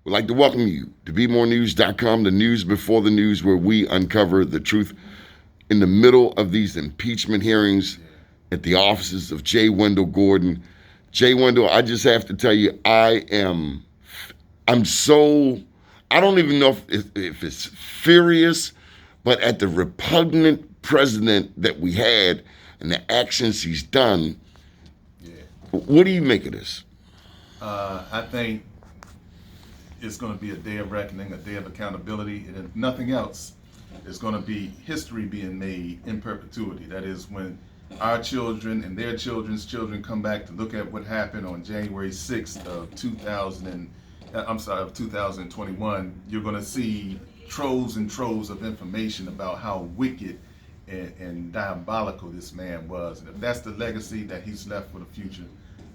We'd like to welcome you to BeMoreNews.com, the news before the news, where we uncover the truth in the middle of these impeachment hearings at the offices of J. Wyndal Gordon. J. Wyndal, I just have to tell you, I'm so, I don't even know if it's furious, but at the repugnant president that we had and the actions he's done. Yeah. What do you make of this? I think it's going to be a day of reckoning, a day of accountability, and if nothing else, it's going to be history being made in perpetuity. That is, when our children and their children's children come back to look at what happened on January 6th of 2021, you're going to see troves and troves of information about how wicked and diabolical this man was. And if that's the legacy that he's left for the future,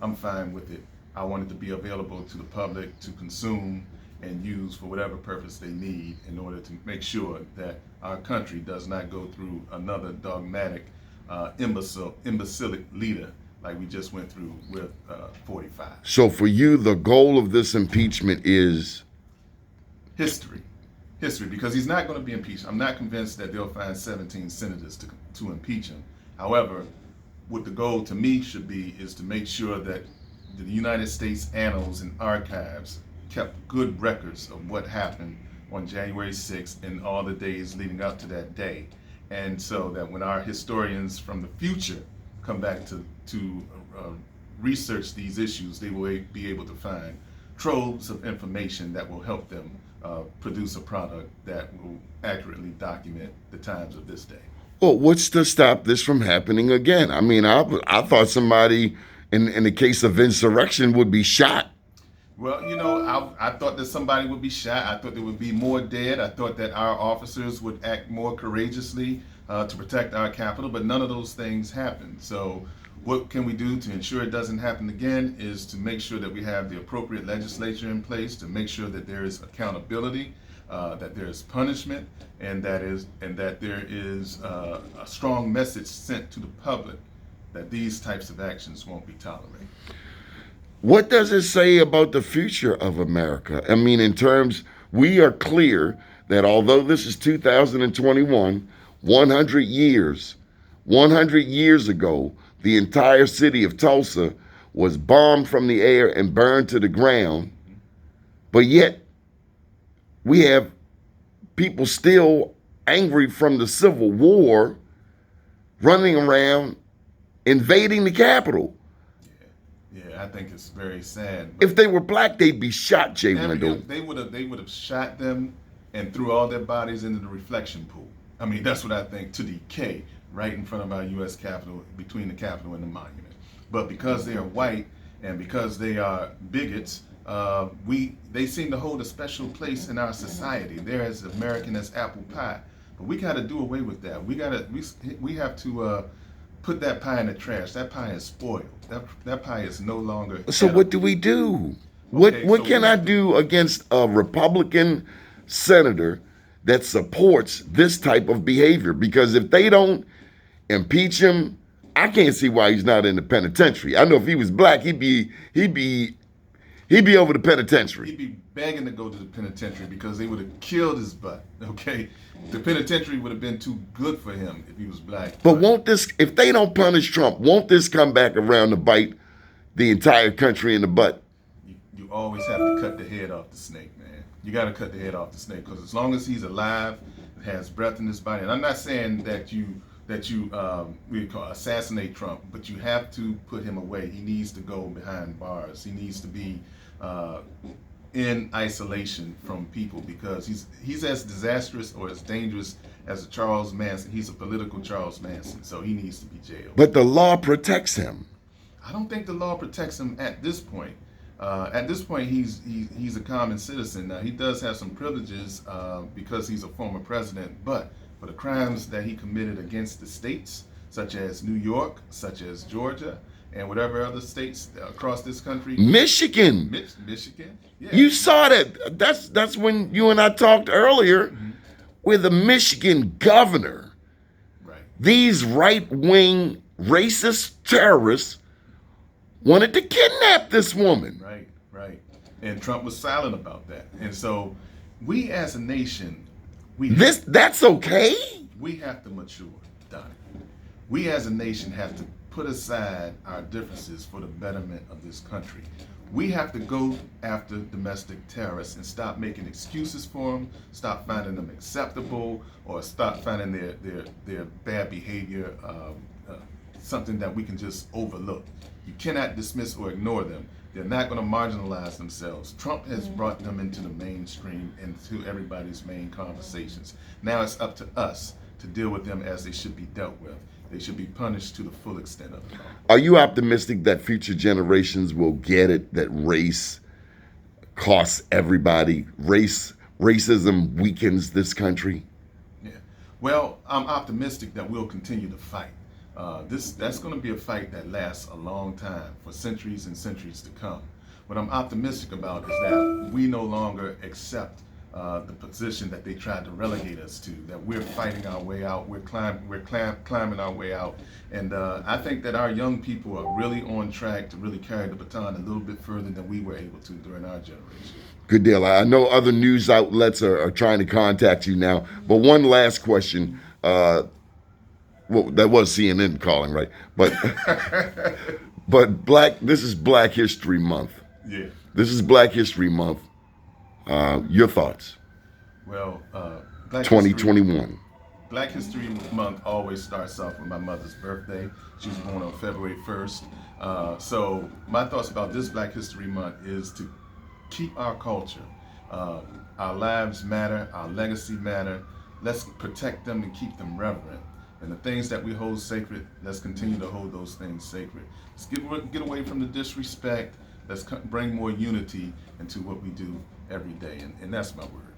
I'm fine with it. I want it to be available to the public to consume and use for whatever purpose they need in order to make sure that our country does not go through another dogmatic, imbecilic leader like we just went through with 45. So for you, the goal of this impeachment is? History, because he's not going to be impeached. I'm not convinced that they'll find 17 senators to impeach him. However, what the goal to me should be is to make sure that the United States Annals and Archives kept good records of what happened on January 6th and all the days leading up to that day. And so that when our historians from the future come back to research these issues, they will be able to find troves of information that will help them produce a product that will accurately document the times of this day. Well, what's to stop this from happening again? I mean, I thought somebody in the case of insurrection would be shot. Well, you know, I thought that somebody would be shot. I thought there would be more dead. I thought that our officers would act more courageously to protect our capital, but none of those things happened. So what can we do to ensure it doesn't happen again is to make sure that we have the appropriate legislature in place, to make sure that there is accountability, that there is punishment, and that there is a strong message sent to the public that these types of actions won't be tolerated. What does it say about the future of America? I mean, in terms, we are clear that although this is 2021, 100 years ago, the entire city of Tulsa was bombed from the air and burned to the ground. But yet, we have people still angry from the Civil War running around invading the Capitol. Yeah, I think it's very sad. If they were black, they'd be shot, Jay Wyndal. They would have shot them and threw all their bodies into the reflection pool. I mean, that's what I think, to decay right in front of our U.S. Capitol, between the Capitol and the monument. But because they are white and because they are bigots, they seem to hold a special place in our society. They're as American as apple pie. But we got to do away with that. We have to put that pie in the trash. That pie is spoiled. That pie is no longer. So what do we do? Okay, what so can I do against a Republican senator that supports this type of behavior? Because if they don't impeach him, I can't see why he's not in the penitentiary. I know if he was black, he'd be over the penitentiary. He'd be begging to go to the penitentiary because they would have killed his butt. Okay, the penitentiary would have been too good for him if he was black. But won't this, if they don't punish Trump, won't this come back around to bite the entire country in the butt? You always have to cut the head off the snake, man. You got to cut the head off the snake, because as long as he's alive, has breath in his body, and I'm not saying that you assassinate Trump, but you have to put him away. He needs to go behind bars. He needs to be in isolation from people, because he's as disastrous or as dangerous as a Charles Manson. He's a political Charles Manson, so he needs to be jailed. But the law protects him. I don't think the law protects him at this point. At this point, he's a common citizen. Now, he does have some privileges because he's a former president, but for the crimes that he committed against the states, such as New York, such as Georgia, and whatever other states across this country. Michigan. Michigan. Yeah. You saw that. That's when you and I talked earlier with the Michigan governor. Right. These right-wing racist terrorists wanted to kidnap this woman. Right. And Trump was silent about that. And so we as a nation, That's okay? we have to mature, Donnie. We as a nation have to put aside our differences for the betterment of this country. We have to go after domestic terrorists and stop making excuses for them, stop finding them acceptable, or stop finding their bad behavior something that we can just overlook. You cannot dismiss or ignore them. They're not going to marginalize themselves. Trump has brought them into the mainstream and to everybody's main conversations. Now it's up to us to deal with them as they should be dealt with. They should be punished to the full extent of the law. Are you optimistic that future generations will get it, that race costs everybody? Racism weakens this country? Yeah. Well, I'm optimistic that we'll continue to fight. That's going to be a fight that lasts a long time, for centuries and centuries to come. What I'm optimistic about is that we no longer accept the position that they tried to relegate us to, that we're fighting our way out, we're climbing our way out. And I think that our young people are really on track to really carry the baton a little bit further than we were able to during our generation. Good deal. I know other news outlets are trying to contact you now, but one last question. Well, that was CNN calling, right? But this is Black History Month. Yeah. This is Black History Month. Your thoughts? Well, 2021. Black History Month always starts off with my mother's birthday. She was born on February 1st. So my thoughts about this Black History Month is to keep our culture. Our lives matter, our legacy matter. Let's protect them and keep them reverent. And the things that we hold sacred, let's continue to hold those things sacred. Let's get away from the disrespect. Let's bring more unity into what we do every day. And that's my word.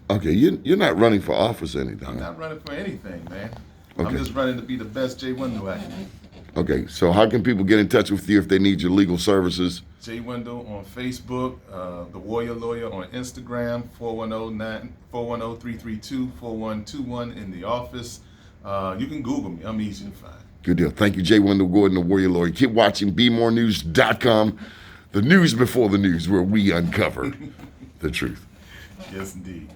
Okay, you're not running for office or anything. I'm not running for anything, man. Okay. I'm just running to be the best Jay Wyndal I can be. Okay, so how can people get in touch with you if they need your legal services? Jay Wyndal on Facebook, The Warrior Lawyer on Instagram, 410-332-4121 in the office. You can Google me. I'm easy to find. Good deal. Thank you, Jay Wyndal Gordon, the Warrior Lawyer. Keep watching BeMoreNews.com, the news before the news, where we uncover the truth. Yes, indeed.